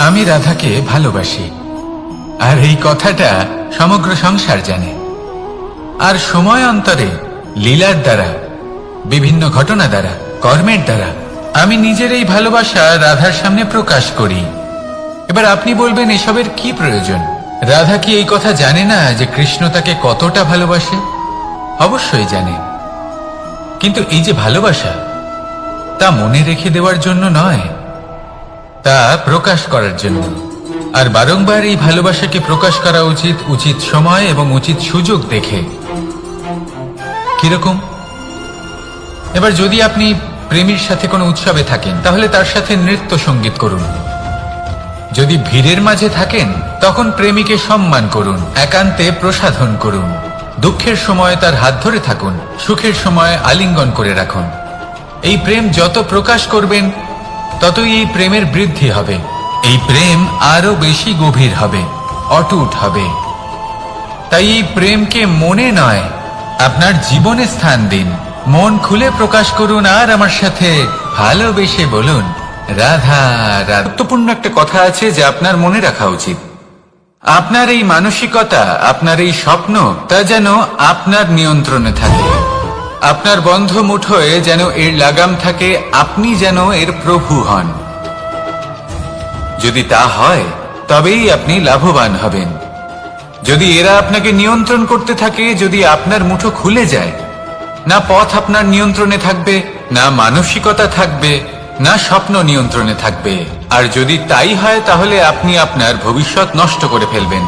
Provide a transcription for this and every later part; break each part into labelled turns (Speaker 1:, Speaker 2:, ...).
Speaker 1: আমি রাধাকে ভালোবাসি, আর এই কথাটা সমগ্র সংসার জানে। আর সময় অন্তরে লীলার দ্বারা, বিভিন্ন ঘটনা দ্বারা, কর্মের দ্বারা আমি নিজের এই ভালোবাসা রাধার সামনে প্রকাশ করি। এবার আপনি বলবেন, এসবের কি প্রয়োজন? রাধা কি এই কথা জানে না যে কৃষ্ণ তাকে কতটা ভালোবাসে? অবশ্যই জানে, কিন্তু এই যে ভালোবাসা, তা মনে রেখে দেওয়ার জন্য নয়, তা প্রকাশ করার জন্য। আর বারংবার এই ভালোবাসাকে প্রকাশ করা উচিত, উচিত সময় এবং উচিত সুযোগ দেখে। কিরকম? এবার যদি আপনি প্রেমীর সাথে কোনো উৎসবে থাকেন, তাহলে তার সাথে নৃত্য সঙ্গীত করুন। যদি ভিড়ের মাঝে থাকেন, তখন প্রেমীকে সম্মান করুন, একান্তে প্রসাধন করুন। দুঃখের সময় তার হাত ধরে থাকুন, সুখের সময় আলিঙ্গন করে রাখুন। এই প্রেম যত প্রকাশ করবেন, ততই এই প্রেমের বৃদ্ধি হবে। এই প্রেম আরো বেশি গভীর হবে, অটুট হবে। তাই এই প্রেমকে মনে নয়, আপনার জীবনে স্থান দিন। মন খুলে প্রকাশ করুন, আর আমার সাথে ভালোবেসে বলুন, রাধা রাধা। গুরুত্বপূর্ণ একটা কথা আছে যা আপনার মনে রাখা উচিত। আপনার এই মানসিকতা, আপনার এই স্বপ্ন, তা যেন আপনার নিয়ন্ত্রণে থাকে। আপনার বন্ধ মুঠোয় যেন এর লাগাম থাকে, আপনি যেন এর প্রভু হন। যদি তা হয়, তবেই আপনি লাভবান হবেন। যদি এরা আপনাকে নিয়ন্ত্রণ করতে থাকে, যদি আপনার মুঠো খুলে যায়, না পথ আপনার নিয়ন্ত্রণে থাকবে, না মানসিকতা থাকবে, না স্বপ্ন নিয়ন্ত্রণে থাকবে। আর যদি তাই হয়, তাহলে আপনি আপনার ভবিষ্যৎ নষ্ট করে ফেলবেন।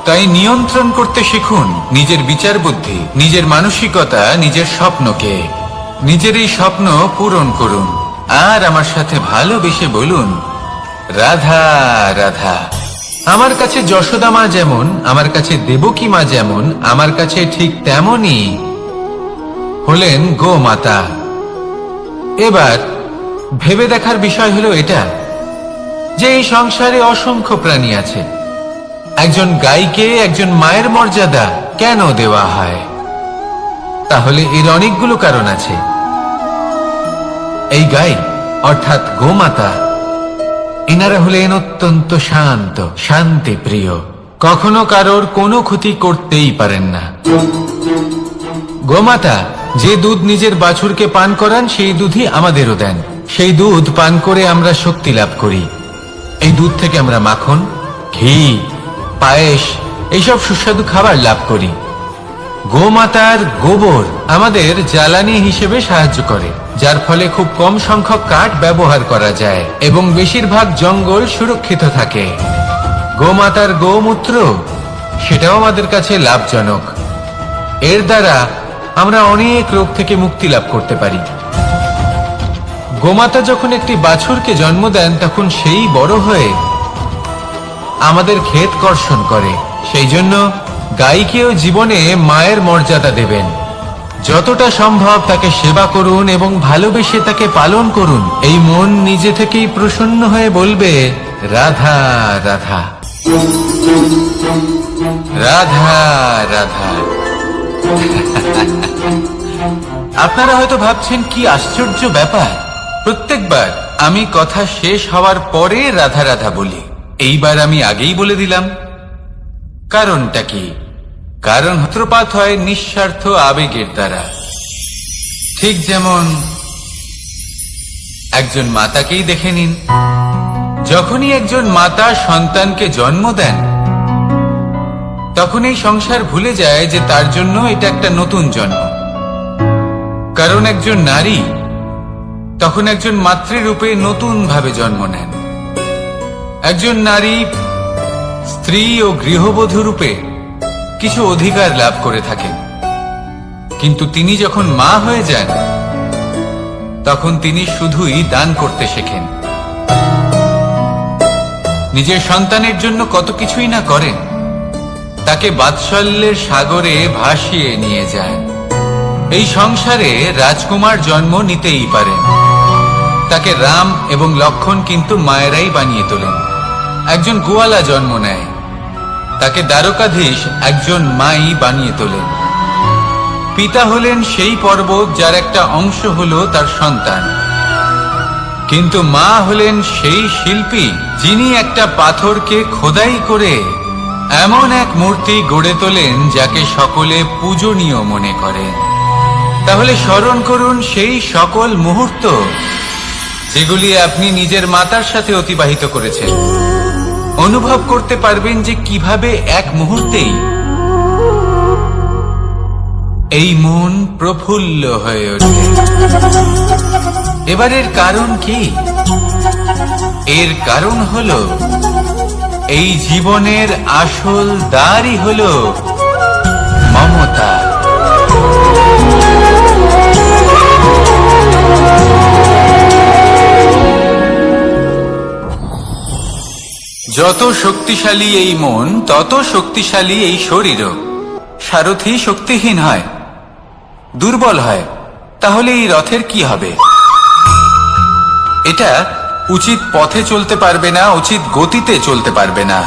Speaker 1: তাই নিয়ন্ত্রণ করতে শিখুন নিজের বিচার বুদ্ধি, নিজের মানসিকতা, নিজের স্বপ্নকে। নিজের এই স্বপ্ন পূরণ করুন, আর আমার সাথে ভালোবেসে বলুন, রাধা রাধা। আমার কাছে যশোদা মা যেমন, আমার কাছে দেবকী মা যেমন, আমার কাছে ঠিক তেমনই হলেন গোমাতা। এবার ভেবে দেখার বিষয় হলো এটা, যে এই সংসারে অসংখ্য প্রাণী আছে। একজন গাইকে একজন মায়ের মর্যাদা কেন দেওয়া হয়? তাহলে এর অনেকগুলো কারণ আছে। এই গাই অর্থাৎ গোমাতা, এনারা হলেন অত্যন্ত শান্ত, শান্তি প্রিয়, কখনো কারোর কোনো ক্ষতি করতেই পারেন না। গোমাতা যে দুধ নিজের বাছুরকে পান করান, সেই দুধই আমাদেরও দেন। সেই দুধ পান করে আমরা শক্তি লাভ করি। এই দুধ থেকে আমরা মাখন, ঘি, পায়েস, এইসব সুস্বাদু খাবার লাভ করি। গোমাতার গোবর আমাদের জ্বালানি হিসেবে সাহায্য করে, যার ফলে খুব কম সংখ্যক কাঠ ব্যবহার করা যায় এবং বেশিরভাগ জঙ্গল সুরক্ষিত থাকে। গোমাতার গোমূত্র, সেটাও আমাদের কাছে লাভজনক। এর দ্বারা আমরা অনেক রোগ থেকে মুক্তি লাভ করতে পারি। গোমাতা যখন একটি বাছুরকে জন্ম দেন, তখন সেই বড় হয়ে আমাদের ক্ষেত কর্ষণ করে। সেই জন্য গাইকেও জীবনে মায়ের মর্যাদা দেবেন। যতটা সম্ভব তাকে সেবা করুন এবং ভালোবেসে তাকে পালন করুন। এই মন নিজে থেকেই প্রসন্ন হয়ে বলবে, রাধা রাধা, রাধা রাধা। আপনারা হয়তো ভাবছেন, কি আশ্চর্য ব্যাপার, প্রত্যেকবার আমি কথা শেষ হওয়ার পরে রাধা রাধা বলি। এইবার আমি আগেই বলে দিলাম। কারণটা কি? কারণ সূত্রপাত হয় নিঃস্বার্থ আবেগের দ্বারা। ঠিক যেমন একজন মাতাকেই দেখে নিন। যখনই একজন মাতা সন্তানকে জন্ম দেন, তখন এই সংসার ভুলে যায় যে তার জন্য এটা একটা নতুন জন্ম। কারণ একজন নারী তখন একজন মাতৃরূপে নতুন ভাবে জন্ম নেন। একজন নারী স্ত্রী ও গৃহবধূ রূপে কিছু অধিকার লাভ করে থাকেন, কিন্তু তিনি যখন মা হয়ে যান, তখন তিনি শুধুই দান করতে শেখেন। নিজের সন্তানের জন্য কত কিছুই না করেন, তাকে বাৎসল্যের সাগরে ভাসিয়ে নিয়ে যায়। এই সংসারে রাজকুমার জন্ম নিতেই পারেন, তাকে রাম এবং লক্ষণ কিন্তু মায়েরাই বানিয়ে তোলেন। একজন গোয়ালা জন্ম নেয়, তাকে দ্বারকাধীশ একজন মাই বানিয়ে তোলেন। পিতা হলেন সেই পর্বত যার একটা অংশ হলো তার সন্তান। কিন্তু মা হলেন সেই শিল্পী যিনি একটা পাথরকে খোদাই করে এমন এক মূর্তি গড়ে তোলেন যাকে সকলে পূজনীয় মনে করেন। তাহলে স্মরণ করুন সেই সকল মুহূর্ত যেগুলি আপনি নিজের মাতার সাথে অতিবাহিত করেছেন। অনুভব করতে পারবেন যে কিভাবে এক মুহূর্তেই এই মন প্রফুল্ল হয়ে ওঠে। এবারের কারণ কি? এর কারণ হলো এই জীবনের আসল দ্বারই হলো মমতা। যত শক্তিশালী এই মন, তত শক্তিশালী এই শরীরও। সারথি শক্তিহীন হয়, দুর্বল হয়, তাহলে এই রথের কি হবে? এটা উচিত পথে চলতে পারবে না, উচিত গতিতে চলতে পারবে না,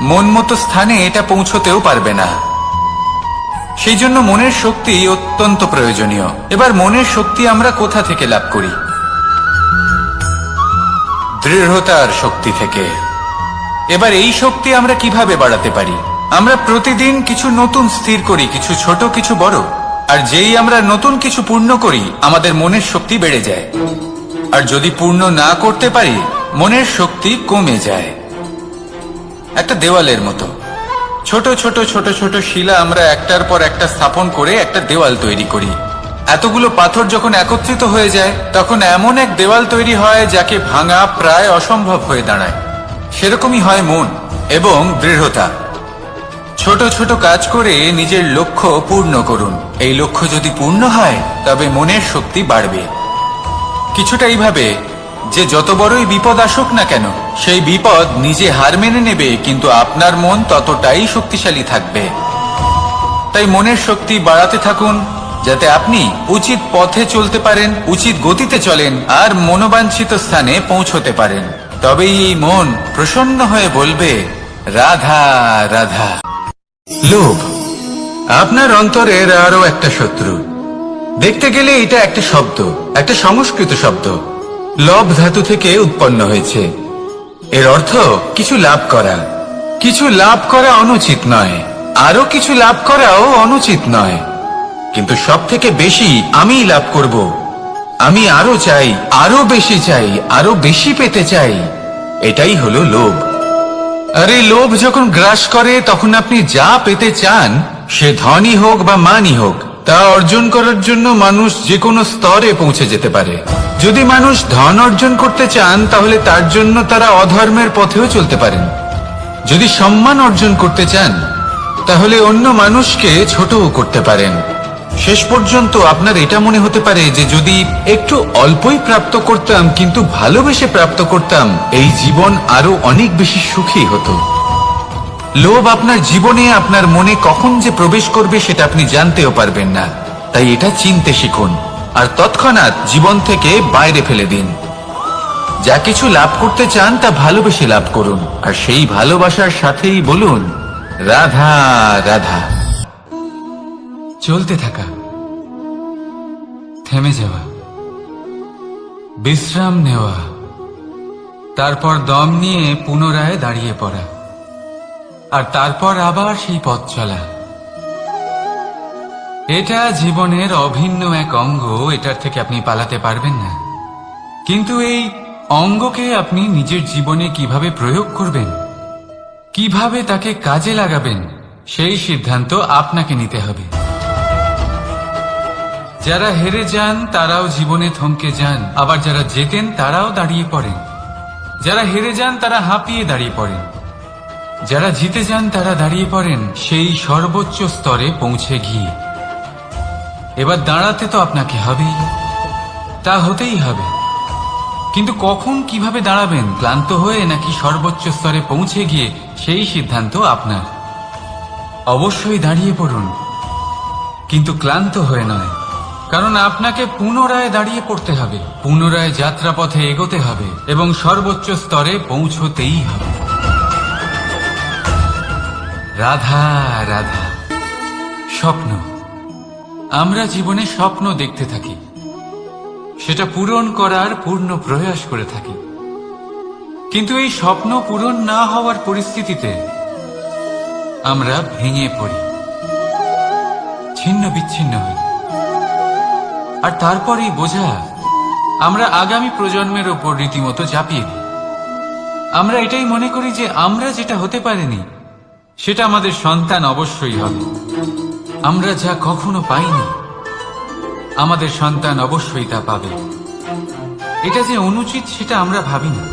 Speaker 1: মন মতো স্থানে এটা পৌঁছতেও পারবে না। সেই জন্য মনের শক্তি অত্যন্ত প্রয়োজনীয়। এবার মনের শক্তি আমরা কোথা থেকে লাভ করি? দৃঢ়তার শক্তি থেকে। এবার এই শক্তি আমরা কিভাবে বাড়াতে পারি? আমরা প্রতিদিন কিছু নতুন স্থির করি, কিছু ছোট কিছু বড়, আর যেই আমরা নতুন কিছু পূর্ণ করি আমাদের মনের শক্তি বেড়ে যায়। আর যদি পূর্ণ না করতে পারি মনের শক্তি কমে যায়। একটা দেওয়ালের মতো ছোট ছোট ছোট ছোট শিলা আমরা একটার পর একটা স্থাপন করে একটা দেওয়াল তৈরি করি। এতগুলো পাথর যখন একত্রিত হয়ে যায় তখন এমন এক দেওয়াল তৈরি হয় যাকে ভাঙা প্রায় অসম্ভব হয়ে দাঁড়ায়। সেরকমই হয় মন এবং দৃঢ়তা। ছোট ছোট কাজ করে নিজের লক্ষ্য পূর্ণ করুন। এই লক্ষ্য যদি পূর্ণ হয় তবে মনের শক্তি বাড়বে। কিছুটা এইভাবে যে যত বড়ই বিপদ আসুক না কেন সেই বিপদ নিজে হার মেনে নেবে, কিন্তু আপনার মন ততটাই শক্তিশালী থাকবে। তাই মনের শক্তি বাড়াতে থাকুন যাতে আপনি উচিত পথে চলতে পারেন, উচিত গতিতে চলেন আর মনোবাঞ্ছিত স্থানে পৌঁছতে পারেন। তবেই এই মন প্রসন্ন হয়ে বলবে রাধা রাধা। লোভ আপনার অন্তরের আরো একটা শত্রু। দেখতে গেলে এটা একটা শব্দ, একটা সংস্কৃত শব্দ, লব ধাতু থেকে উৎপন্ন হয়েছে। এর অর্থ কিছু লাভ করা। কিছু লাভ করা অনুচিত নয়, আরো কিছু লাভ করাও অনুচিত নয়, কিন্তু সব থেকে বেশি আমি লাভ করব, আমি আরো চাই, আরো বেশি চাই, আরো বেশি পেতে চাই, এটাই হলো লোভ। আর এই লোভ যখন গ্রাস করে তখন আপনি যা পেতে চান, সে ধনই হোক বা মানই হোক, তা অর্জন করার জন্য মানুষ যে কোনো স্তরে পৌঁছে যেতে পারে। যদি মানুষ ধন অর্জন করতে চান তাহলে তার জন্য তারা অধর্মের পথেও চলতে পারেন। যদি সম্মান অর্জন করতে চান তাহলে অন্য মানুষকে ছোটও করতে পারেন। শেষ পর্যন্ত আপনার এটা মনে হতে পারে যে যদি একটু অল্পই প্রাপ্ত করতাম কিন্তু ভালোবেসে প্রাপ্ত করতাম, এই জীবন আরো অনেক বেশি সুখী হতো। লোভ আপনার জীবনে, আপনার মনে কখন যে প্রবেশ করবে সেটা আপনি জানতেও পারবেন না। তাই এটা চিনতে শিখুন আর তৎক্ষণাৎ জীবন থেকে বাইরে ফেলে দিন। যা কিছু লাভ করতে চান তা ভালোবেসে লাভ করুন, আর সেই ভালোবাসার সাথেই বলুন রাধা রাধা। চলতে থাকা, থেমে যাওয়া, বিশ্রাম নেওয়া, তারপর দম নিয়ে পুনরায় দাঁড়িয়ে পড়া, আর তারপর আবার সেই পথ চলা। এটা জীবনের অভিন্ন এক অঙ্গ, এটার থেকে আপনি পালাতে পারবেন না। কিন্তু এই অঙ্গকে আপনি নিজের জীবনে কিভাবে প্রয়োগ করবেন, কিভাবে তাকে কাজে লাগাবেন, সেই সিদ্ধান্ত আপনাকে নিতে হবে। যারা হেরে যান তারাও জীবনে থমকে যান, আবার যারা জেতেন তারাও দাঁড়িয়ে পড়েন। যারা হেরে যান তারা হাঁপিয়ে দাঁড়িয়ে পড়েন, যারা জিতে যান তারা দাঁড়িয়ে পড়েন সেই সর্বোচ্চ স্তরে পৌঁছে গিয়ে। এবার দাঁড়াতে তো আপনাকে হবেই, তা হতেই হবে। কিন্তু কখন, কিভাবে দাঁড়াবেন, ক্লান্ত হয়ে নাকি সর্বোচ্চ স্তরে পৌঁছে গিয়ে, সেই সিদ্ধান্ত আপনার। অবশ্যই দাঁড়িয়ে পড়ুন, কিন্তু ক্লান্ত হয়ে নয়, কারণ আপনাকে পুনরায় দাঁড়িয়ে পড়তে হবে, পুনরায় যাত্রাপথে এগোতে হবে এবং সর্বোচ্চ স্তরে পৌঁছতেই হবে। রাধা রাধা। স্বপ্ন, আমরা জীবনে স্বপ্ন দেখতে থাকি। সেটা পূরণ করার পূর্ণ প্রয়াস করে থাকি। কিন্তু এই স্বপ্ন পূরণ না হওয়ার পরিস্থিতিতে আমরা ভেঙে পড়ি, ছিন্ন বিচ্ছিন্ন হই। আর তারপরেই বোঝা আমরা আগামী প্রজন্মের ওপর রীতিমতো চাপিয়ে দিই। আমরা এটাই মনে করি যে আমরা যেটা হতে পারিনি সেটা আমাদের সন্তান অবশ্যই হবে। আমরা যা কখনো পাইনি আমাদের সন্তান অবশ্যই তা পাবে। এটা যে অনুচিত সেটা আমরা ভাবি না,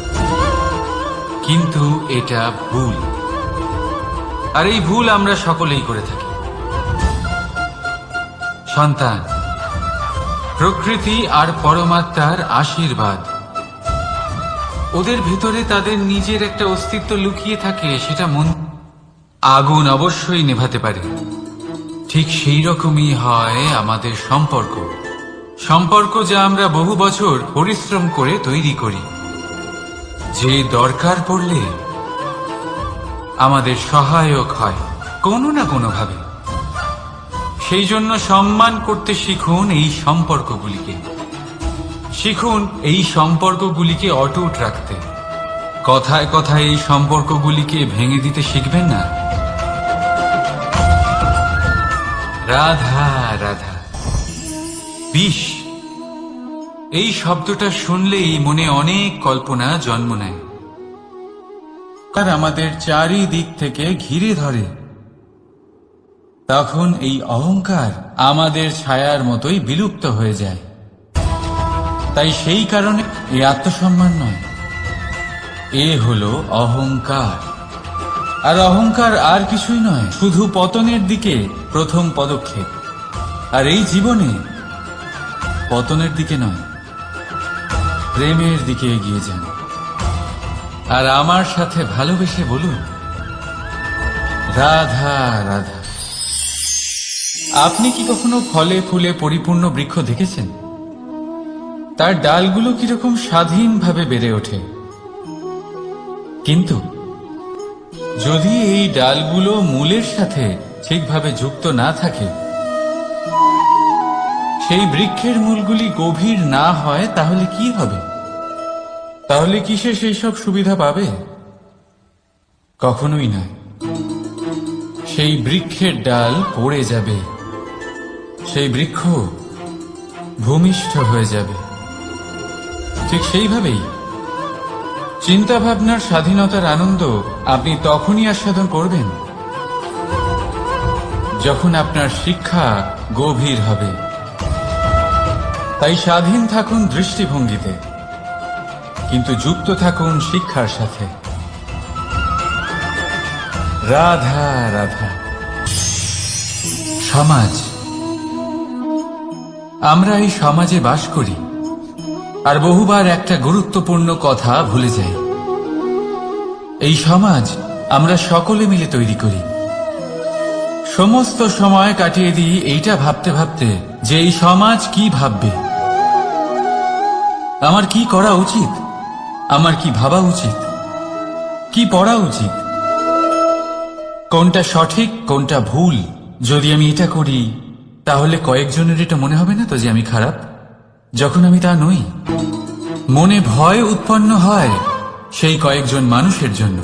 Speaker 1: কিন্তু এটা ভুল। আর এই ভুল আমরা সকলেই করে থাকি। সন্তান প্রকৃতি আর পরমাত্মার আশীর্বাদ। ওদের ভেতরে তাদের নিজের একটা অস্তিত্ব লুকিয়ে থাকে, সেটা মন আগুন অবশ্যই নেভাতে পারে। ঠিক সেই রকমই হয় আমাদের সম্পর্ক, যা আমরা বহু বছর পরিশ্রম করে তৈরি করি, যে দরকার পড়লে আমাদের সহায়ক হয় কোনো না কোনোভাবে। সেই জন্য সম্মান করতে শিখুন এই সম্পর্কগুলিকে, শিখুন এই সম্পর্কগুলিকে অটুট রাখতে। কথায় কথায় এই সম্পর্কগুলিকে ভেঙে দিতে শিখবেন না। রাধা রাধা। বিষ, এই শব্দটা শুনলেই মনে অনেক কল্পনা জন্ম নেয়। আর আমাদের চারিদিক থেকে ঘিরে ধরে। তখন এই অহংকার আমাদের ছায়ার মতোই বিলুপ্ত হয়ে যায়। তাই সেই কারণে এই আত্মসম্মান নয়, এ হলো অহংকার। আর অহংকার আর কিছুই নয়, শুধু পতনের দিকে প্রথম পদক্ষেপ। আর এই জীবনে পতনের দিকে নয়, প্রেমের দিকে এগিয়ে যান। আর আমার সাথে ভালোবেসে বলুন, রাধা রাধা। আপনি কি কখনো ফলে ফুলে পরিপূর্ণ বৃক্ষ দেখেছেন? তার ডালগুলো কিরকম স্বাধীনভাবে বেড়ে ওঠে। কিন্তু যদি এই ডালগুলো মূলের সাথে ঠিকভাবে যুক্ত না থাকে, সেই বৃক্ষের মূলগুলি গভীর না হয়, তাহলে কি হবে? তাহলে কি সে সেই সব সুবিধা পাবে? কখনোই নয়। সেই বৃক্ষের ডাল পড়ে যাবে, সেই বৃক্ষ ভূমিষ্ঠ হয়ে যাবে। ঠিক সেইভাবেই চিন্তা ভাবনার স্বাধীনতার আনন্দ আপনি তখনই আস্বাদন করবেন যখন আপনার শিক্ষা গভীর হবে। তাই স্বাধীন থাকুন দৃষ্টিভঙ্গিতে, কিন্তু যুক্ত থাকুন শিক্ষার সাথে। রাধা রাধা। সমাজ, আমরা এই সমাজে বাস করি আর বহুবার একটা গুরুত্বপূর্ণ কথা ভুলে যাই। এই সমাজ আমরা সকলে মিলে তৈরি করি। সমস্ত সময় কাটিয়ে দিই এইটা ভাবতে ভাবতে যে এই সমাজ কি ভাববে, আমার কি করা উচিত, আমার কি ভাবা উচিত, কি পড়া উচিত, কোনটা সঠিক কোনটা ভুল। যদি আমি এটা করি তাহলে কয়েকজনের এটা মনে হবে না তো যে আমি খারাপ, যখন আমি তা নই। মনে ভয় উৎপন্ন হয় সেই কয়েকজন মানুষের জন্য।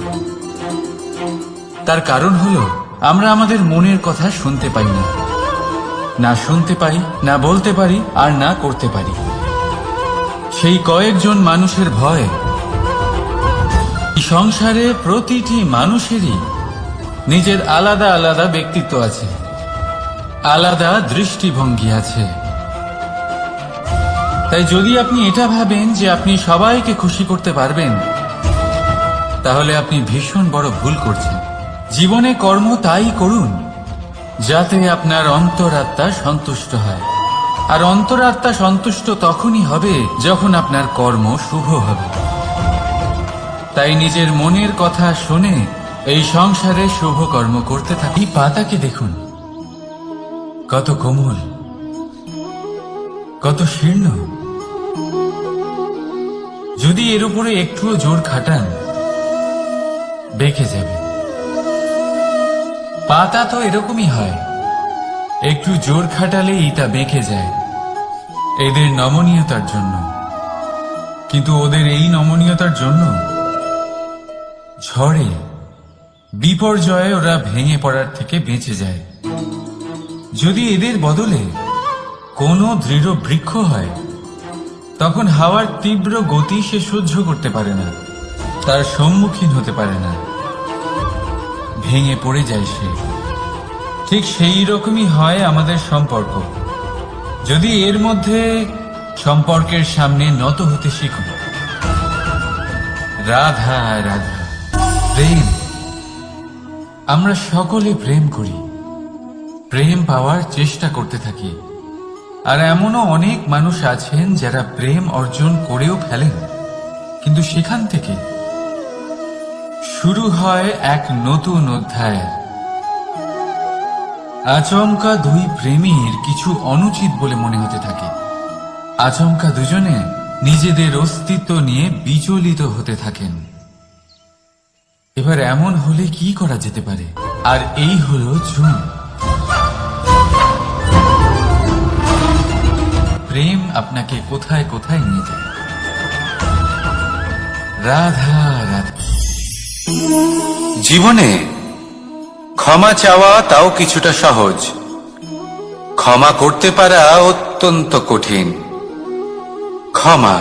Speaker 1: তার কারণ হলো আমরা আমাদের মনের কথা শুনতে পাই না, না শুনতে পারি, না বলতে পারি, আর না করতে পারি। সেই কয়েকজন মানুষের ভয়। সংসারে প্রতিটি মানুষেরই নিজের আলাদা আলাদা ব্যক্তিত্ব আছে, আলাদা দৃষ্টিভঙ্গি আছে। তাই যদি আপনি এটা ভাবেন যে আপনি সবাইকে খুশি করতে পারবেন, তাহলে আপনি ভীষণ বড় ভুল করছেন। জীবনে কর্ম তাই করুন যাতে আপনার অন্তরাত্মা সন্তুষ্ট হয়। আর অন্তরাত্মা সন্তুষ্ট তখনই হবে যখন আপনার কর্ম শুভ হবে। তাই নিজের মনের কথা শুনে এই সংসারে শুভ কর্ম করতে থাকি। পাতাকে দেখুন, কত কোমল, কত শীর্ণ। যদি এর উপরে একটুও জোর খাটান, বেঁকে যাবে। পাতা তো এরকমই হয়, একটু জোর খাটালেই তা বেঁকে যায়। এদের নমনীয়তার জন্য। কিন্তু ওদের এই নমনীয়তার জন্য ঝড়ে বিপর্যয়ে ওরা ভেঙে পড়ার থেকে বেঁচে যায়। যদি এদের বদলে কোনো দৃঢ় বৃক্ষ হয়, তখন হাওয়ার তীব্র গতি সে সহ্য করতে পারে না, তার সম্মুখীন হতে পারে না, ভেঙে পড়ে যায় সে। ঠিক সেই রকমই হয় আমাদের সম্পর্ক। যদি এর মধ্যে সম্পর্কের সামনে নত হতে শিখো। রাধা রাধা, প্রেম। আমরা সকলে প্রেম করি, প্রেম পাওয়ার চেষ্টা করতে থাকি। আর এমনও অনেক মানুষ আছেন যারা প্রেম অর্জন করেও ফেলেন, কিন্তু সেখান থেকে শুরু হয় এক নতুন অধ্যায়। আচমকা দুই প্রেমীর কিছু অনুচিত বলে মনে হতে থাকে। আচমকা দুজনে নিজেদের অস্তিত্ব নিয়ে বিচলিত হতে থাকেন। এবার এমন হলে কি করা যেতে পারে? আর এই হলো জুন। প্রেম আপনাকে কোথায় কোথায় নিয়ে যায়। রাধা রাধা।
Speaker 2: জীবনে ক্ষমা চাওয়া তাও কিছুটা সহজ, ক্ষমা করতে পারা অত্যন্ত কঠিন। ক্ষমা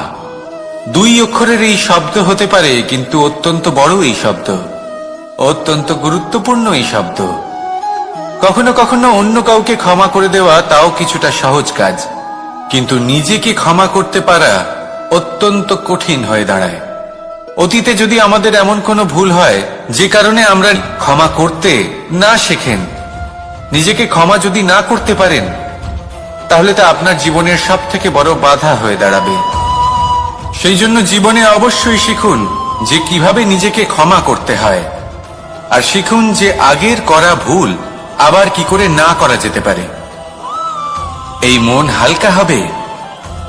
Speaker 2: দুই অক্ষরের এই শব্দ হতে পারে, কিন্তু অত্যন্ত বড় এই শব্দ, অত্যন্ত গুরুত্বপূর্ণ এই শব্দ। কখনো কখনো অন্য কাউকে ক্ষমা করে দেওয়া তাও কিছুটা সহজ কাজ, কিন্তু নিজেকে ক্ষমা করতে পারা অত্যন্ত কঠিন হয়ে দাঁড়ায়। অতীতে যদি আমাদের এমন কোনো ভুল হয় যে কারণে আমরা ক্ষমা করতে না শেখেন, নিজেকে ক্ষমা যদি না করতে পারেন, তাহলে তা আপনার জীবনের সব থেকে বড় বাধা হয়ে দাঁড়াবে। সেই জন্য জীবনে অবশ্যই শিখুন যে কিভাবে নিজেকে ক্ষমা করতে হয়, আর শিখুন যে আগের করা ভুল আবার কি করে না করা যেতে পারে। এই মন হালকা হবে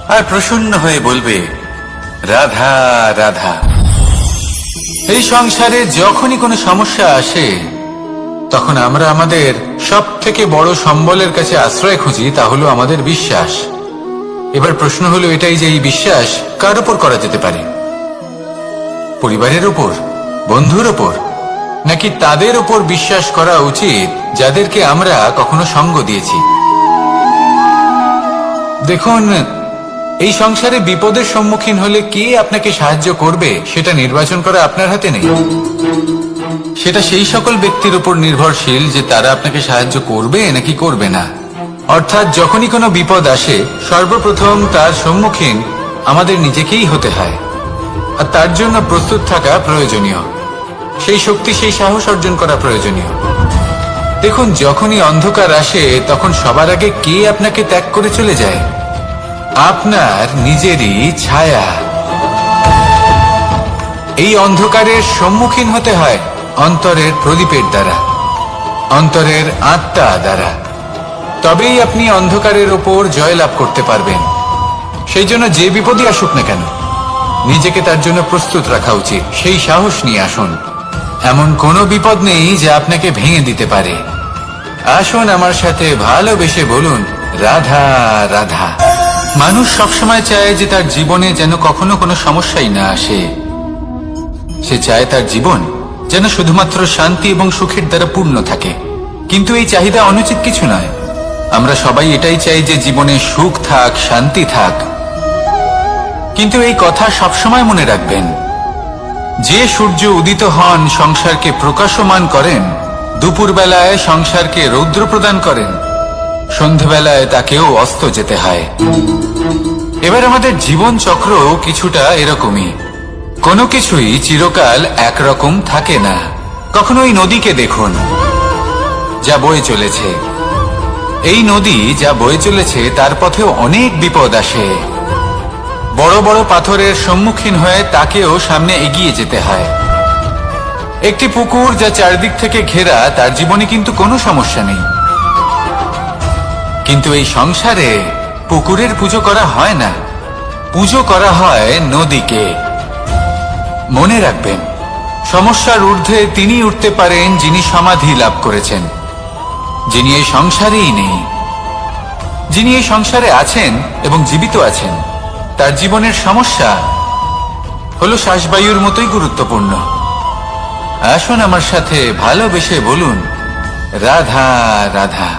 Speaker 2: আর প্রসন্ন হয়ে বলবে, রাধা রাধা।
Speaker 1: এই সংসারে যখনই কোনো সমস্যা আসে, তখন আমরা আমাদের সব থেকে বড় সম্বলের কাছে আশ্রয় খুঁজি, তা হলো আমাদের বিশ্বাস। এবার প্রশ্ন হলো এটাই যে এই বিশ্বাস কার উপর করা যেতে পারে? পরিবারের উপর, বন্ধুর উপর, নাকি তাদের উপর বিশ্বাস করা উচিত যাদেরকে আমরা কখনো সঙ্গ দিয়েছি? দেখুন, এই সংসারে বিপদের সম্মুখীন হলে কে আপনাকে সাহায্য করবে সেটা নির্বাচন করা আপনার হাতে নেই। সেটা সেই সকল ব্যক্তির উপর নির্ভরশীল যে তারা আপনাকে সাহায্য করবে নাকি করবে না। অর্থাৎ যখনই কোনো বিপদ আসে, সর্বপ্রথম তার সম্মুখীন আমাদের নিজেকেই হতে হয়, আর তার জন্য প্রস্তুত থাকা প্রয়োজনীয়। সেই শক্তি, সেই সাহস অর্জন করা প্রয়োজনীয়। দেখুন, যখনই অন্ধকার আসে তখন সবার আগে কে আপনাকে ত্যাগ করে চলে যায়? আপনার নিজেরই ছায়া। এই অন্ধকারের সম্মুখীন হতে হয় অন্তরের প্রদীপের দ্বারা, অন্তরের আত্মা দ্বারা। তবেই আপনি অন্ধকারের ওপর জয়লাভ করতে পারবেন। সেই জন্য যে বিপদই আসুক না কেন, নিজেকে তার জন্য প্রস্তুত রাখা উচিত। সেই সাহস নিয়ে আসুন। এমন কোনো বিপদ নেই যা আপনাকে ভেঙে দিতে পারে। আসুন আমার সাথে ভালোবেসে বলুন, রাধা রাধা। মানুষ সবসময় চায় যে তার জীবনে যেন কখনো কোনো সমস্যাই না আসে। সে চায় তার জীবন যেন শুধুমাত্র শান্তি এবং সুখের দ্বারা পূর্ণ থাকে। কিন্তু এই চাহিদা অনুচিত কিছু নয়। আমরা সবাই এটাই চাই যে জীবনে সুখ থাক, শান্তি থাক। কিন্তু এই কথা সবসময় মনে রাখবেন, যে সূর্য উদিত হন সংসারকে প্রকাশমান করেন, দুপুরবেলায় সংসারকে রৌদ্র প্রদান করেন, সন্ধ্যাবেলায় তাকেও অস্ত যেতে হয়। এবার আমাদের জীবন চক্র কিছুটা এরকমই। কোনো কিছুই চিরকাল একরকম থাকে না। কখনো এই নদীকে দেখুন যা বয়ে চলেছে। এই নদী যা বয়ে চলেছে তার পথেও অনেক বিপদ আসে। বড় বড় পাথরের সম্মুখীন হয়ে তাকেও সামনে এগিয়ে যেতে হয়। একটি পুকুর যা চারদিক থেকে ঘেরা, তার জীবনে কিন্তু কোনো সমস্যা নেই। কিন্তু এই সংসারে পুকুরের পুজো করা হয় না, পুজো করা হয় নদীকে। মনে রাখবেন, সমস্যার ঊর্ধ্বে তিনি উঠতে পারেন যিনি সমাধি লাভ করেছেন, যিনি এই সংসারেই নেই, যিনি এই সংসারে আছেন এবং জীবিত আছেন, তার জীবনের সমস্যা হলো শ্বাসবায়ুর মতোই গুরুত্বপূর্ণ। আসুন আমার সাথে ভালোবেসে বলুন, রাধা রাধা।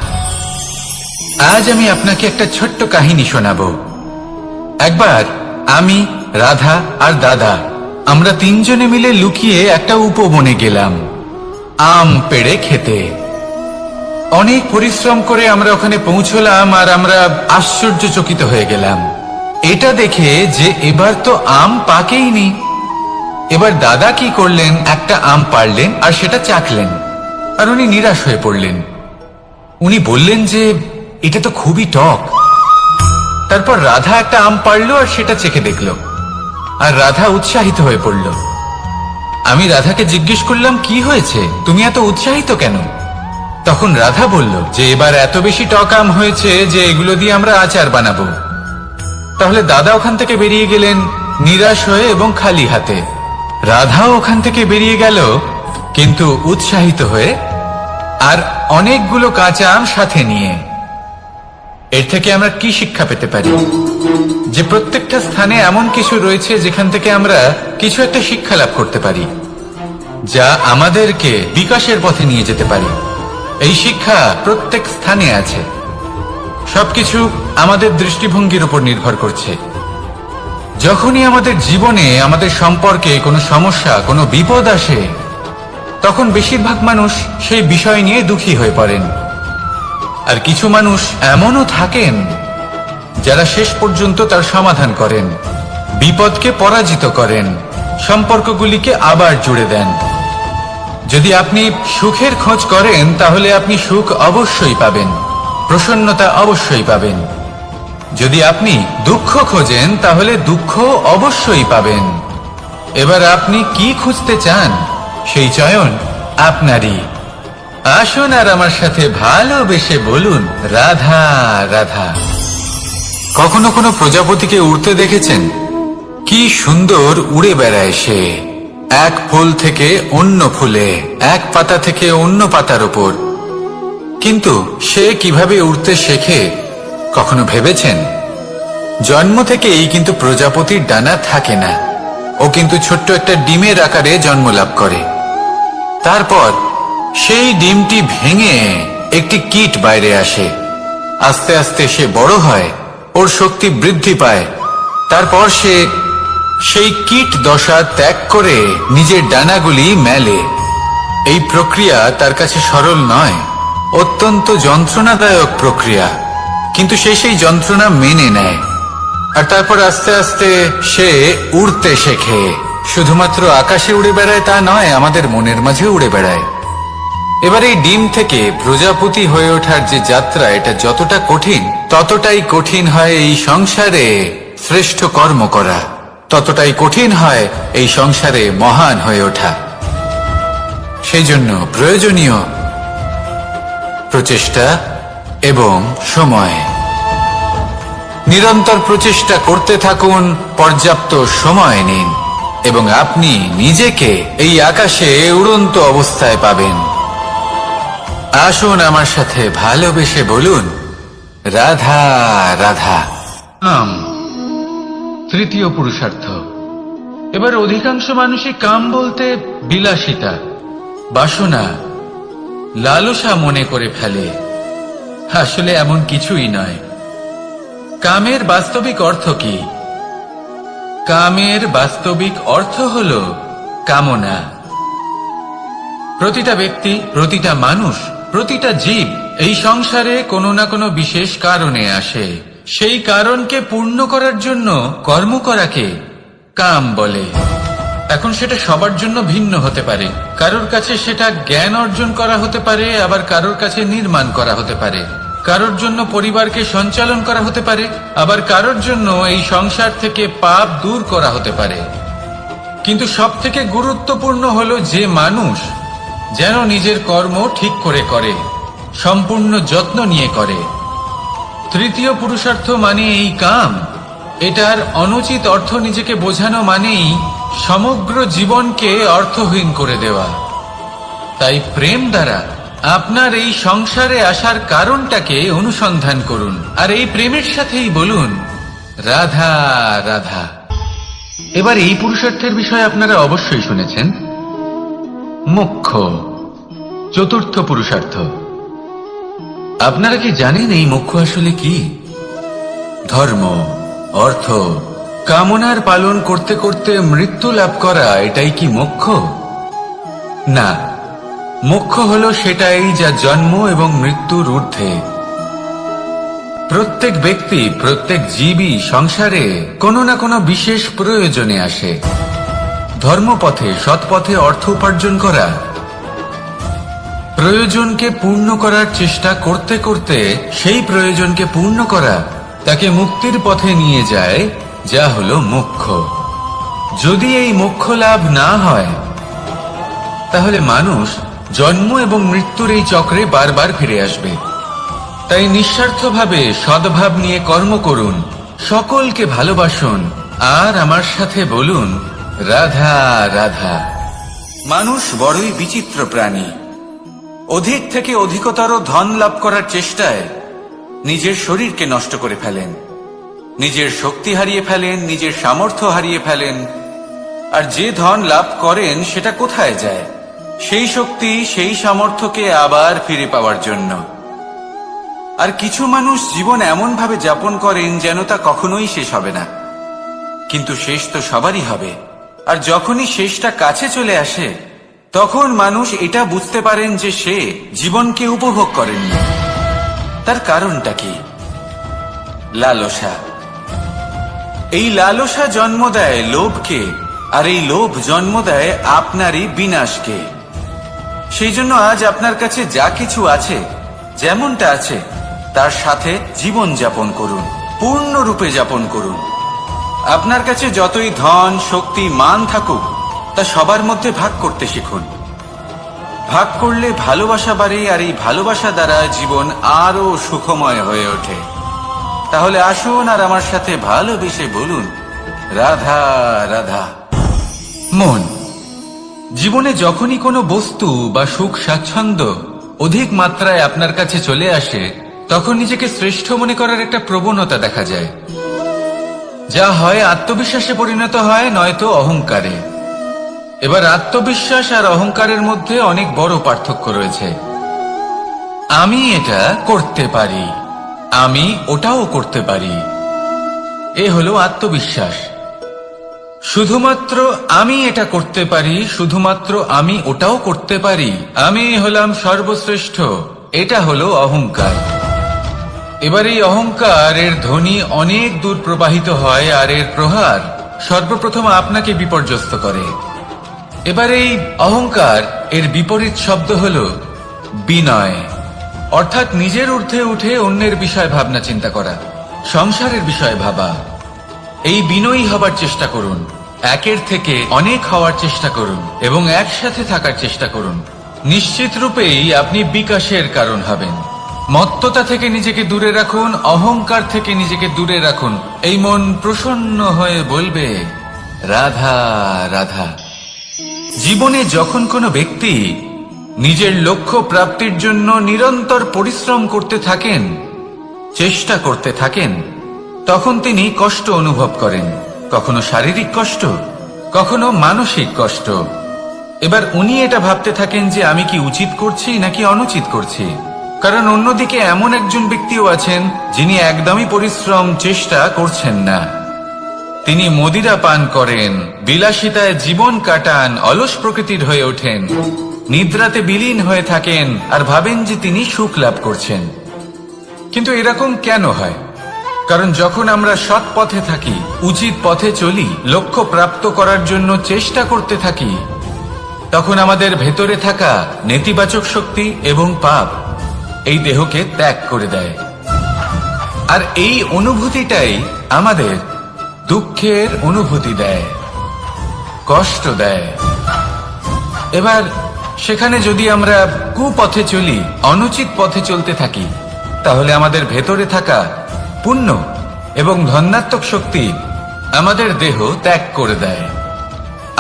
Speaker 1: আজ আমি আপনাকে একটা ছোট্ট কাহিনী শোনাবো। একবার আমি, রাধা আর দাদা, আমরা তিনজনে মিলে লুকিয়ে একটা উপবনে গেলাম আম পেড়ে খেতে। অনেক পরিশ্রম করে আমরা ওখানে পৌঁছলাম আর আমরা আশ্চর্যচকিত হয়ে গেলাম এটা দেখে যে এবার তো আম পাকেইনি। এবার দাদা কি করলেন, একটা আম পাড়লেন আর সেটা চাখলেন, আর উনি নিরাশ হয়ে পড়লেন। উনি বললেন যে এটা তো খুবই টক। তারপর রাধা একটা আম পাড়লো আর সেটা চেখে দেখলো, আর রাধা উৎসাহিত হয়ে পড়ল। আমি রাধাকে জিজ্ঞেস করলাম, কি হয়েছে, তুমি এত উৎসাহিত কেন? তখন রাধা বলল যে এবার এত বেশি টক আম হয়েছে যে এগুলো দিয়ে আমরা আচার বানাবো। তাহলে দাদা ওখান থেকে বেরিয়ে গেলেন নিরাশ হয়ে এবং খালি হাতে। রাধাও ওখান থেকে বেরিয়ে গেল কিন্তু উৎসাহিত হয়ে, আর অনেকগুলো কাঁচা আম সাথে নিয়ে। এর থেকে আমরা কি শিক্ষা পেতে পারি? যে প্রত্যেকটা স্থানে এমন কিছু রয়েছে যেখান থেকে আমরা কিছু একটা শিক্ষা লাভ করতে পারি, যা আমাদেরকে বিকাশের পথে নিয়ে যেতে পারে। এই শিক্ষা প্রত্যেক স্থানে আছে। সবকিছু আমাদের দৃষ্টিভঙ্গির উপর নির্ভর করছে। যখনই আমাদের জীবনে, আমাদের সম্পর্কে কোনো সমস্যা, কোনো বিপদ আসে, তখন বেশিরভাগ মানুষ সেই বিষয় নিয়ে দুঃখী হয়ে পড়েন। আর কিছু মানুষ এমনও থাকেন যারা শেষ পর্যন্ত তার সমাধান করেন, বিপদকে পরাজিত করেন, সম্পর্কগুলিকে আবার জুড়ে দেন। যদি আপনি সুখের খোঁজ করেন তাহলে আপনি সুখ অবশ্যই পাবেন, প্রসন্নতা অবশ্যই পাবেন। যদি আপনি দুঃখ খোঁজেন তাহলে দুঃখ অবশ্যই পাবেন। এবার আপনি কি খুঁজতে চান, সেই চয়ন আপনারই। আসুন আর আমার সাথে ভালোবেসে বলুন, রাধা রাধা। কখনো কোনো প্রজাপতিকে উড়তে দেখেছেন? কি সুন্দর উড়ে বেড়ায় সে, এক ফুল থেকে অন্য ফুলে, এক পাতা থেকে অন্য পাতার উপর। কিন্তু সে কিভাবে উড়তে শেখে কখনো ভেবেছেন? জন্ম থেকেই কিন্তু প্রজাপতির ডানা থাকে না। ও কিন্তু ছোট্ট একটা ডিমের আকারে জন্ম লাভ করে। তারপর সেই ডিমটি ভেঙে একটি কীট বাইরে আসে। আস্তে আস্তে সে বড় হয়, ওর শক্তি বৃদ্ধি পায়। তারপর সে সেই কীট দশা ত্যাগ করে নিজের ডানাগুলি মেলে। এই প্রক্রিয়া তার কাছে সরল নয়, অত্যন্ত যন্ত্রণাদায়ক প্রক্রিয়া, কিন্তু সে সেই যন্ত্রণা মেনে নেয়। আর তারপর আস্তে আস্তে সে উড়তে শেখে। শুধুমাত্র আকাশে উড়ে বেড়ায় তা নয়, আমাদের মনের মাঝে উড়ে বেড়ায়। এবার এই ডিম থেকে প্রজাপতি হয়ে ওঠার যে যাত্রা, এটা যতটা কঠিন, ততটাই কঠিন হয় এই সংসারে শ্রেষ্ঠ কর্ম করা, ততটাই কঠিন হয় এই সংসারে মহান হয়ে ওঠা। সেই জন্য প্রয়োজনীয় প্রচেষ্টা এবং সময়। নিরন্তর প্রচেষ্টা করতে থাকুন, পর্যাপ্ত সময় নিন, এবং আপনি নিজেকে এই আকাশে উড়ন্ত অবস্থায় পাবেন। আসুন আমার সাথে ভালোবেসে বলুন, রাধা রাধা। তৃতীয় পুরুষার্থ। এবার অধিকাংশ মানুষই কাম বলতে বিলাসিতা, বাসনা, লালসা মনে করে ফেলে। আসলে এমন কিছুই নয়। কামের বাস্তবিক অর্থ কি? কামের বাস্তবিক অর্থ হল কামনা। প্রতিটা ব্যক্তি, প্রতিটা মানুষ, প্রতিটা জীব এই সংসারে কোনো না কোনো বিশেষ কারণে আসে। সেই কারণকে পূর্ণ করার জন্য কর্ম করাকে কাম বলে। এখন সেটা সবার জন্য ভিন্ন হতে পারে। কারোর কাছে সেটা জ্ঞান অর্জন করা হতে পারে, আবার কারোর কাছে নির্মাণ করা হতে পারে। কারোর জন্য পরিবারকে সঞ্চালন করা হতে পারে, আবার কারোর জন্য এই সংসার থেকে পাপ দূর করা হতে পারে। কিন্তু সবথেকে গুরুত্বপূর্ণ হলো যে মানুষ যেন নিজের কর্ম ঠিক করে করে, সম্পূর্ণ যত্ন নিয়ে করে। তৃতীয় পুরুষার্থ মানে এই কাম। এটার অনুচিত অর্থ নিজেকে বোঝানো মানেই সমগ্র জীবনকে অর্থহীন করে দেওয়া। তাই প্রেম দ্বারা আপনার এই সংসারে আসার কারণটাকে অনুসন্ধান করুন, আর এই প্রেমের সাথেই বলুন রাধা রাধা। এবার এই পুরুষার্থের বিষয়ে আপনারা অবশ্যই শুনেছেন, মোক্ষ, চতুর্থ পুরুষার্থ। আপনারা কি জানেন এই মোক্ষ আসলে কি? ধর্ম, অর্থ, কামনার পালন করতে করতে মৃত্যু লাভ করা, এটাই কি মোক্ষ? না, মোক্ষ হলো সেটাই যা জন্ম এবং মৃত্যুর ঊর্ধ্বে। প্রত্যেক ব্যক্তি, প্রত্যেক জীবই সংসারে কোনো না কোনো বিশেষ প্রয়োজনে আসে। ধর্মপথে, সৎপথে অর্থ উপার্জন করা, প্রয়োজনকে পূর্ণ করার চেষ্টা করতে করতে সেই প্রয়োজনকে পূর্ণ করা তাকে মুক্তির পথে নিয়ে যায়, যা হলো মোক্ষ। যদি এই মোক্ষ লাভ না হয়, তাহলে মানুষ জন্ম এবং মৃত্যুর এই চক্রে বারবার ফিরে আসবে। তাই নিঃস্বার্থভাবে সদ্ভাব নিয়ে কর্ম করুন, সকলকে ভালোবাসুন, আর আমার সাথে বলুন রাধা রাধা।
Speaker 2: মানুষ বড়ই বিচিত্র প্রাণী। অধিক থেকে অধিকতর ধন লাভ করার চেষ্টায় নিজের শরীরকে নষ্ট করে ফেলেন, নিজের শক্তি হারিয়ে ফেলেন, নিজের সামর্থ্য হারিয়ে ফেলেন। আর যে ধন লাভ করেন সেটা কোথায় যায়? সেই শক্তি, সেই সামর্থ্যকে আবার ফিরে পাওয়ার জন্য। আর কিছু মানুষ জীবন এমন ভাবে যাপন করেন যেন তা কখনোই শেষ হবে না, কিন্তু শেষ তো সবারই হবে। আর যখনই শেষটা কাছে চলে আসে, তখন মানুষ এটা বুঝতে পারেন যে সে জীবনকে উপভোগ করেননি। তার কারণটা কি? লালসা। এই লালসা জন্ম দেয় লোভকে, আর এই লোভ জন্ম দেয় আপনারই বিনাশকে। সেই জন্য আজ আপনার কাছে যা কিছু আছে, যেমনটা আছে, তার সাথে জীবন যাপন করুন, পূর্ণরূপে যাপন করুন। আপনার কাছে যতই ধন, শক্তি, মান থাকুক, তা সবার মধ্যে ভাগ করতে শিখুন। ভাগ করলে ভালোবাসা বাড়ে, আর এই ভালোবাসা দ্বারা জীবন আরো সুখময় হয়ে ওঠে। তাহলে আসুন আর আমার সাথে ভালোবেসে বলুন রাধা রাধা।
Speaker 1: মন, জীবনে যখনই কোনো বস্তু বা সুখ স্বাচ্ছন্দ্য অধিক মাত্রায় আপনার কাছে চলে আসে, তখন নিজেকে শ্রেষ্ঠ মনে করার একটা প্রবণতা দেখা যায়, যা হয় আত্মবিশ্বাসে পরিণত হয়, নয়তো অহংকারে। এবার আত্মবিশ্বাস আর অহংকারের মধ্যে অনেক বড় পার্থক্য রয়েছে। আমি এটা করতে পারি, আমি ওটাও করতে পারি, এ হলো আত্মবিশ্বাস। শুধুমাত্র আমি এটা করতে পারি, শুধুমাত্র আমি ওটাও করতে পারি, আমি হলাম সর্বশ্রেষ্ঠ, এটা হলো অহংকার। এবার এই অহংকার, এর ধ্বনি অনেক দূর প্রবাহিত হয়, আর এর প্রহার সর্বপ্রথম আপনাকে বিপর্যস্ত করে। এবার এই অহংকার, এর বিপরীত শব্দ হলো বিনয়, অর্থাৎ নিজের ঊর্ধ্বে উঠে অন্যের বিষয় ভাবনা চিন্তা করা, সংসারের বিষয় ভাবা। এই বিনয়ী হবার চেষ্টা করুন, একের থেকে অনেক হওয়ার চেষ্টা করুন, এবং একসাথে থাকার চেষ্টা করুন। নিশ্চিত রূপেই আপনি বিকাশের কারণ হবেন। মত্ততা থেকে নিজেকে দূরে রাখুন, অহংকার থেকে নিজেকে দূরে রাখুন। এই মন প্রসন্ন হয়ে বলবে রাধা রাধা। জীবনে যখন কোনো ব্যক্তি নিজের লক্ষ্য প্রাপ্তির জন্য নিরন্তর পরিশ্রম করতে থাকেন, চেষ্টা করতে থাকেন, তখন তিনি কষ্ট অনুভব করেন, কখনো শারীরিক কষ্ট, কখনো মানসিক কষ্ট। এবার উনি এটা ভাবতে থাকেন যে আমি কি উচিত করছি নাকি অনুচিত করছি। কারণ অন্যদিকে এমন একজন ব্যক্তিও আছেন যিনি একদমই পরিশ্রম, চেষ্টা করছেন না। তিনি মদিরা পান করেন, বিলাসিতায় জীবন কাটান, অলস প্রকৃতির হয়ে ওঠেন, নিদ্রাতে বিলীন হয়ে থাকেন, আর ভাবেন যে তিনি সুখ লাভ করছেন। কিন্তু এরকম কেন হয়? কারণ যখন আমরা সৎ পথে থাকি, উচিত পথে চলি, লক্ষ্য প্রাপ্ত করার জন্য চেষ্টা করতে থাকি, তখন আমাদের ভেতরে থাকা নেতিবাচক শক্তি এবং পাপ এই দেহকে ত্যাগ করে দেয়। আর এই অনুভূতিটাই আমাদের দুঃখের অনুভূতি দেয়, কষ্ট দেয়। এবার সেখানে যদি আমরা কুপথে চলি, অনুচিত পথে চলতে থাকি, তাহলে আমাদের ভেতরে থাকা পুণ্য এবং ধনাত্মক শক্তি আমাদের দেহ ত্যাগ করে দেয়।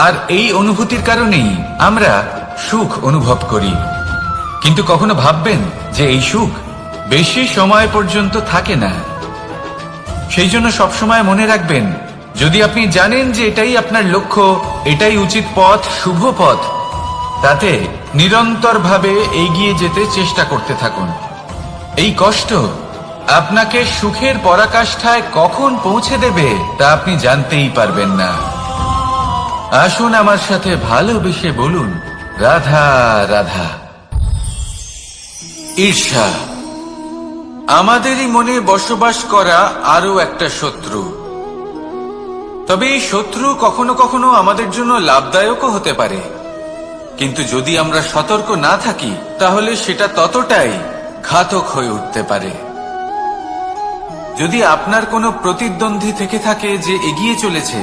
Speaker 1: আর এই অনুভূতির কারণেই আমরা সুখ অনুভব করি। কিন্তু কখনো ভাববেন যে এই সুখ বেশি সময় পর্যন্ত থাকে না। সেই জন্য সবসময় মনে রাখবেন, যদি আপনি জানেন যে এটাই আপনার লক্ষ্য, এটাই উচিত পথ, শুভ পথ, তাতে নিরন্তরভাবে এগিয়ে যেতে চেষ্টা করতে থাকুন। এই কষ্ট আপনাকে সুখের পরাকাষ্ঠায় কখন পৌঁছে দেবে তা আপনি জানতেই পারবেন না। আসুন আমার সাথে ভালোবেসে বলুন, রাধা রাধা। ঈর্ষা আমাদেরই মনে বসবাস করা আরো একটা শত্রু। তবে এই শত্রু কখনো কখনো আমাদের জন্য লাভদায়কও হতে পারে, কিন্তু যদি আমরা সতর্ক না থাকি তাহলে সেটা ততটাই ঘাতক হয়ে উঠতে পারে। যদি আপনার কোনো প্রতিদ্বন্দ্বী থেকে থাকে যে এগিয়ে চলেছে,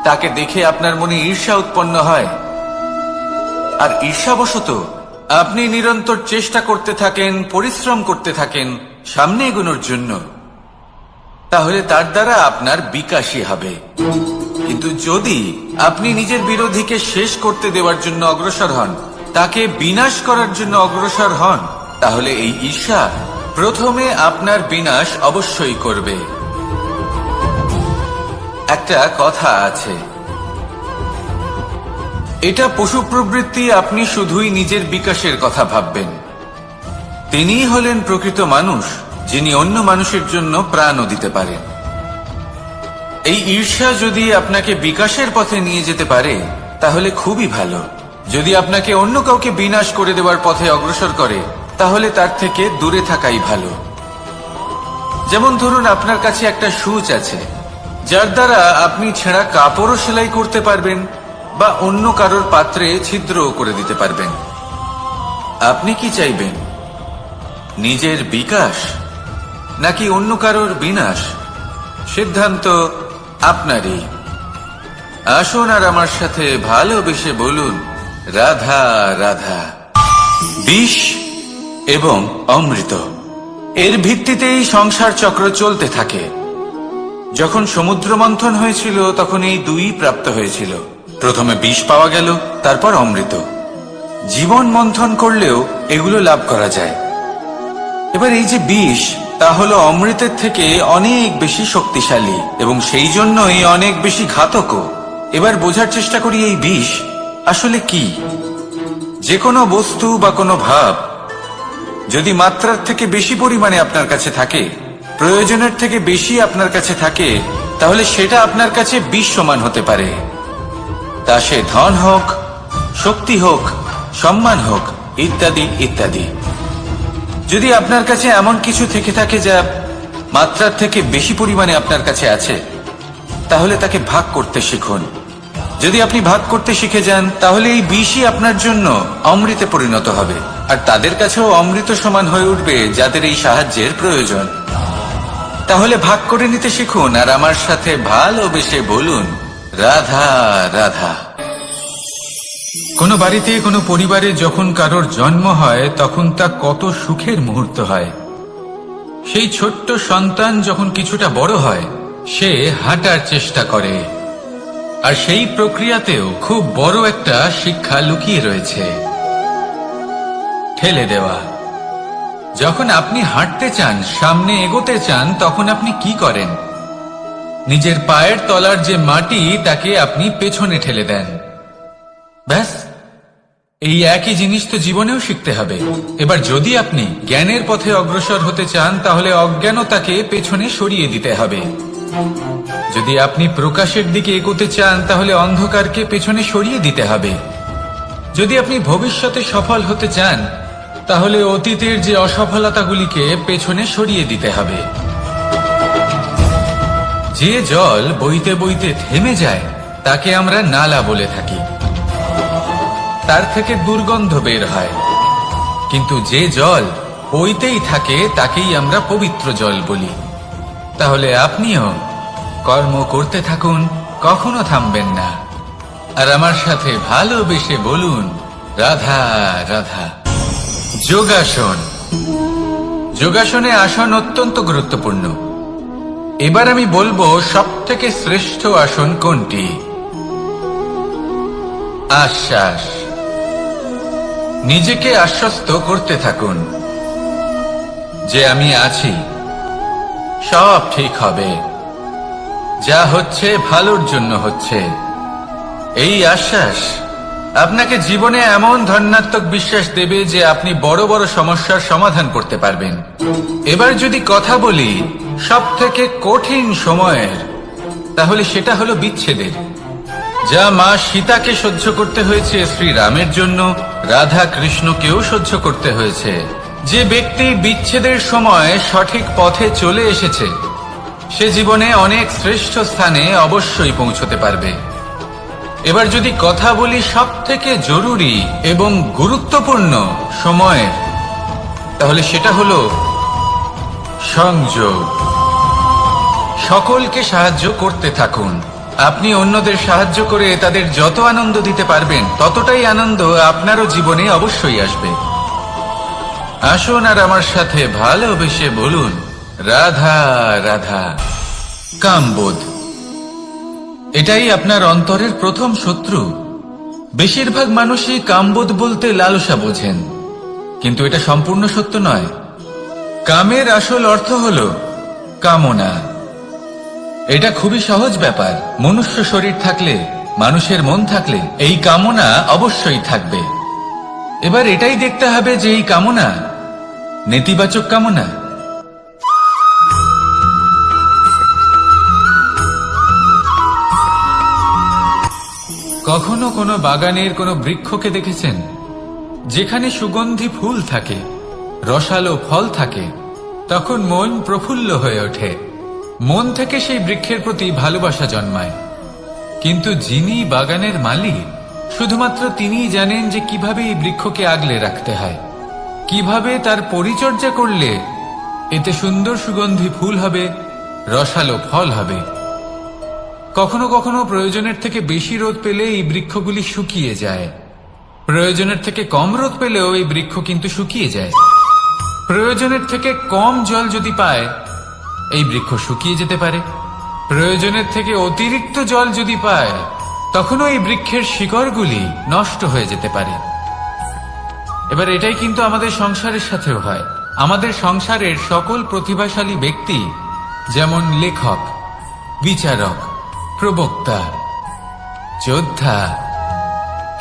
Speaker 1: তাকে দেখে আপনার মনে ঈর্ষা উৎপন্ন হয়, আর ঈর্ষাবশত আপনি নিরন্তর চেষ্টা করতে থাকেন, পরিশ্রম করতে থাকেন সামনে এগোনোর জন্য, তাহলে তার দ্বারা আপনার বিকাশই হবে। কিন্তু যদি আপনি নিজের বিরোধীকে শেষ করতে দেওয়ার জন্য অগ্রসর হন, তাকে বিনাশ করার জন্য অগ্রসর হন, তাহলে এই ঈর্ষা প্রথমে আপনার বিনাশ অবশ্যই করবে। একটা কথা আছে, এটা পশু প্রবৃত্তি, আপনি শুধুই নিজের বিকাশের কথা ভাববেন। তিনিই হলেন প্রকৃত মানুষ, যিনি অন্য মানুষের জন্য প্রাণও দিতে পারেন। এই ঈর্ষা যদি আপনাকে বিকাশের পথে নিয়ে যেতে পারে তাহলে খুবই ভালো। যদি আপনাকে অন্য কাউকে বিনাশ করে দেওয়ার পথে অগ্রসর করে, তাহলে তার থেকে দূরে থাকাই ভালো। যেমন ধরুন, আপনার কাছে একটা সূচ আছে, যার দ্বারা আপনি ছেঁড়া কাপড়ও সেলাই করতে পারবেন বা অন্য কারোর পাত্রে ছিদ্রও করে দিতে পারবেন। আপনি কি চাইবেন, নিজের বিকাশ নাকি অন্য কারোর বিনাশ? সিদ্ধান্ত আপনারই। আসুন আর আমার সাথে ভালোবেসে বলুন, রাধা রাধা। বিষ এবং অমৃত, এর ভিত্তিতেই সংসার চক্র চলতে থাকে। যখন সমুদ্র মন্থন হয়েছিল তখন এই দুই প্রাপ্ত হয়েছিল। প্রথমে বিষ পাওয়া গেল, তারপর অমৃত। জীবন মন্থন করলেও এগুলো লাভ করা যায়। এবার এই যে বিষ, তা হলো অমৃতের থেকে অনেক বেশি শক্তিশালী এবং সেই জন্যই অনেক বেশি ঘাতকও। এবার বোঝার চেষ্টা করি এই বিষ আসলে কি। যে কোনো বস্তু বা কোনো ভাব যদি মাত্রার থেকে বেশি পরিমাণে আপনার কাছে থাকে, প্রয়োজনের থেকে বেশি আপনার কাছে থাকে, তাহলে সেটা আপনার কাছে বিষ সমান হতে পারে। তা সে ধন হোক, শক্তি হোক, সম্মান হোক, ইত্যাদি ইত্যাদি। যদি আপনার কাছে এমন কিছু থেকে থাকে যা মাত্রার থেকে বেশি পরিমাণে আপনার কাছে আছে, তাহলে তাকে ভাগ করতে শিখুন। যদি আপনি ভাগ করতে শিখে যান, তাহলে এই বিষই আপনার জন্য অমৃতে পরিণত হবে, আর তাদের কাছেও অমৃত সমান হয়ে উঠবে যাদের এই সাহায্যের প্রয়োজন। তাহলে ভাগ করে নিতে শিখুন আর আমার সাথে ভালোবেসে বলুন, রাধা রাধা। কোনো বাড়িতে, কোনো পরিবারে যখন কারোর জন্ম হয়, তখন তা কত সুখের মুহূর্ত হয়। সেই ছোট্ট সন্তান যখন কিছুটা বড় হয়, সে হাঁটার চেষ্টা করে, আর সেই প্রক্রিয়াতেও খুব বড় একটা শিক্ষা লুকিয়ে রয়েছে, ঠেলে দেওয়া। যখন আপনি হাঁটতে চান, সামনে এগোতে চান, তখন আপনি কি করেন? নিজের পায়ের তলার যে মাটি, তাকে আপনি পেছনে ঠেলে দেন। ব্যাস, এই একই জিনিস তো জীবনেও শিখতে হবে। এবার যদি আপনি জ্ঞানের পথে অগ্রসর হতে চান, তাহলে অজ্ঞানতাকে পেছনে সরিয়ে দিতে হবে। যদি আপনি প্রকাশের দিকে এগোতে চান, তাহলে অন্ধকারকে পেছনে সরিয়ে দিতে হবে। যদি আপনি ভবিষ্যতে সফল হতে চান, তাহলে অতীতের যে অসফলতাগুলিকে পেছনে সরিয়ে দিতে হবে। যে জল বইতে বইতে থেমে যায়, তাকে আমরা নালা বলে থাকি। তার থেকে দুর্গন্ধ বের হয়। কিন্তু যে জল বইতেই থাকে, তাকেই আমরা পবিত্র জল বলি। তাহলে আপনিও কর্ম করতে থাকুন, কখনো থামবেন না। আর আমার সাথে ভালোবেসে বলুন, রাধা রাধা। যোগাসন। যোগাসনে আসন অত্যন্ত গুরুত্বপূর্ণ। এবার আমি বলবো সবথেকে শ্রেষ্ঠ আসন কোনটি। আশ্বাস। নিজেকে আশ্বস্ত করতে থাকুন যে আমি আছি, সব ঠিক হবে, যা হচ্ছে ভালোর জন্য হচ্ছে। এই আশ্বাস আপনাকে জীবনে এমন ধনাত্মক বিশ্বাস দেবে যে আপনি বড় বড় সমস্যার সমাধান করতে পারবেন। এবার যদি কথা বলি সব থেকে কঠিন সময়ের, তাহলে সেটা হলো বিচ্ছেদের। যা মা সীতাকে সহ্য করতে হয়েছে শ্রীরামের জন্য, রাধা কৃষ্ণকেও সহ্য করতে হয়েছে। যে ব্যক্তি বিচ্ছেদের সময় সঠিক পথে চলে এসেছে, সে জীবনে অনেক শ্রেষ্ঠ স্থানে অবশ্যই পৌঁছতে পারবে। এবার যদি কথা বলি সব থেকে জরুরি এবং গুরুত্বপূর্ণ সময়ের, তাহলে সেটা হলো সংযোগ। সকলকে সাহায্য করতে থাকুন। আপনি অন্যদের সাহায্য করে তাদের যত আনন্দ দিতে পারবেন, ততটাই আনন্দ আপনারও জীবনে অবশ্যই আসবে। আসুন আর আমার সাথে ভালোবেসে বলুন, রাধা রাধা। কামবোধ, এটাই আপনার অন্তরের প্রথম শত্রু। বেশিরভাগ মানুষই কামবোধ বলতে লালসা বোঝেন, কিন্তু এটা সম্পূর্ণ সত্য নয়। কামের আসল অর্থ হল কামনা। এটা খুবই সহজ ব্যাপার। মনুষ্য শরীর থাকলে, মানুষের মন থাকলে এই কামনা অবশ্যই থাকবে। এবার এটাই দেখতে হবে যে এই কামনা নেতিবাচক কামনা। কখনো কোনো বাগানের কোনো বৃক্ষকে দেখেছেন যেখানে সুগন্ধি ফুল থাকে, রসালো ফল থাকে? তখন মন প্রফুল্ল হয়ে ওঠে, মন থেকে সেই বৃক্ষের প্রতি ভালোবাসা জন্মায়। কিন্তু যিনি বাগানের মালিক, শুধুমাত্র তিনিই জানেন যে কিভাবে এই বৃক্ষকে আগলে রাখতে হয়, কিভাবে তার পরিচর্যা করলে এতে সুন্দর সুগন্ধি ফুল হবে, রসালো ফল হবে। কখনো কখনো প্রয়োজনের থেকে বেশি রোদ পেলে এই বৃক্ষগুলি শুকিয়ে যায়, প্রয়োজনের থেকে কম রোদ পেলেও এই বৃক্ষ কিন্তু শুকিয়ে যায়। প্রয়োজনের থেকে কম জল যদি পায়, এই বৃক্ষ শুকিয়ে যেতে পারে। প্রয়োজনের থেকে অতিরিক্ত জল যদি পায়, তখনও এই বৃক্ষের শিকড়গুলি নষ্ট হয়ে যেতে পারে। এবার এটাই কিন্তু আমাদের সংসারের সাথেও হয়। আমাদের সংসারের সকল প্রতিভাশালী ব্যক্তি, যেমন লেখক, বিচারক, প্রবক্তা, যোদ্ধা,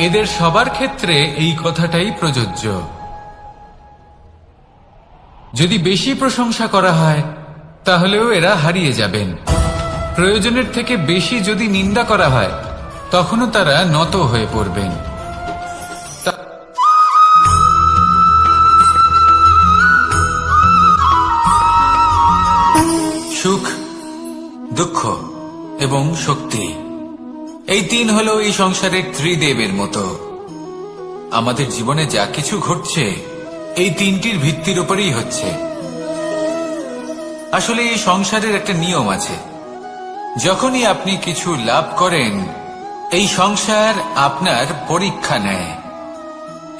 Speaker 1: এদের সবার ক্ষেত্রে এই কথাটাই প্রযোজ্য। যদি বেশি প্রশংসা করা হয়, তাহলেও এরা হারিয়ে যাবেন। প্রয়োজনের থেকে বেশি যদি নিন্দা করা হয়, তখনও তারা নত হয়ে পড়বেন। সুখ, দুঃখ এবং শক্তি, এই তিন হলো এই সংসারের ত্রিদেবের মতো। আমাদের জীবনে যা কিছু ঘটছে এই তিনটির ভিত্তির উপরেই হচ্ছে। আসলে এই সংসারের একটা নিয়ম আছে, যখনই আপনি কিছু লাভ করেন, এই সংসার আপনার পরীক্ষা নেয়।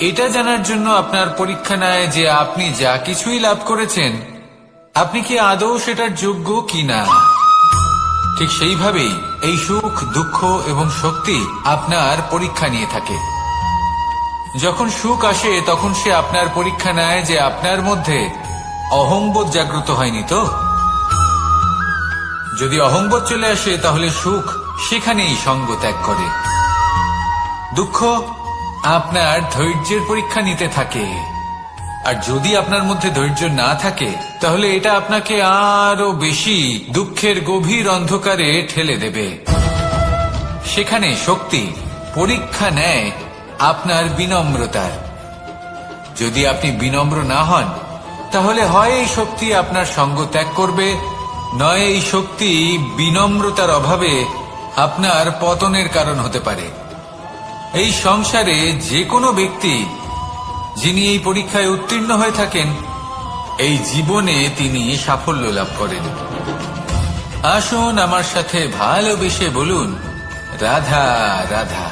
Speaker 1: এটা জানার জন্য আপনার পরীক্ষা নেয় যে আপনি যা কিছুই লাভ করেছেন, আপনি কি আদৌ সেটার যোগ্য কিনা। ঠিক সেইভাবেই এই সুখ, দুঃখ এবং শক্তি আপনার পরীক্ষা নিয়ে থাকে। যখন সুখ আসে, তখন সে আপনার পরীক্ষা নেয় যে আপনার মধ্যে অহংবোধ জাগ্রত হয়নি তো। যদি অহংবোধ চলে আসে, তাহলে সুখ সেখানেই সঙ্গ ত্যাগ করে। দুঃখ আপনার ধৈর্যের পরীক্ষা নিতে থাকে, আর যদি আপনার মধ্যে ধৈর্য না থাকে, তাহলে এটা আপনাকে আরো বেশি দুঃখের গভীর অন্ধকারে ঠেলে দেবে। সেখানে শক্তি পরীক্ষা নেয় আপনার বিনম্রতার। যদি আপনি বিনম্র না হন, তাহলে হয় এই শক্তি আপনার সঙ্গ ত্যাগ করবে, নয় এই শক্তি বিনম্রতার অভাবে আপনার পতনের কারণ হতে পারে। এই সংসারে যে কোনো ব্যক্তি যিনি এই পরীক্ষায় উত্তীর্ণ হয়ে থাকেন, এই জীবনে তিনি সাফল্য লাভ করেন। আসুন আমার সাথে ভালোবেসে বলুন, রাধা রাধা।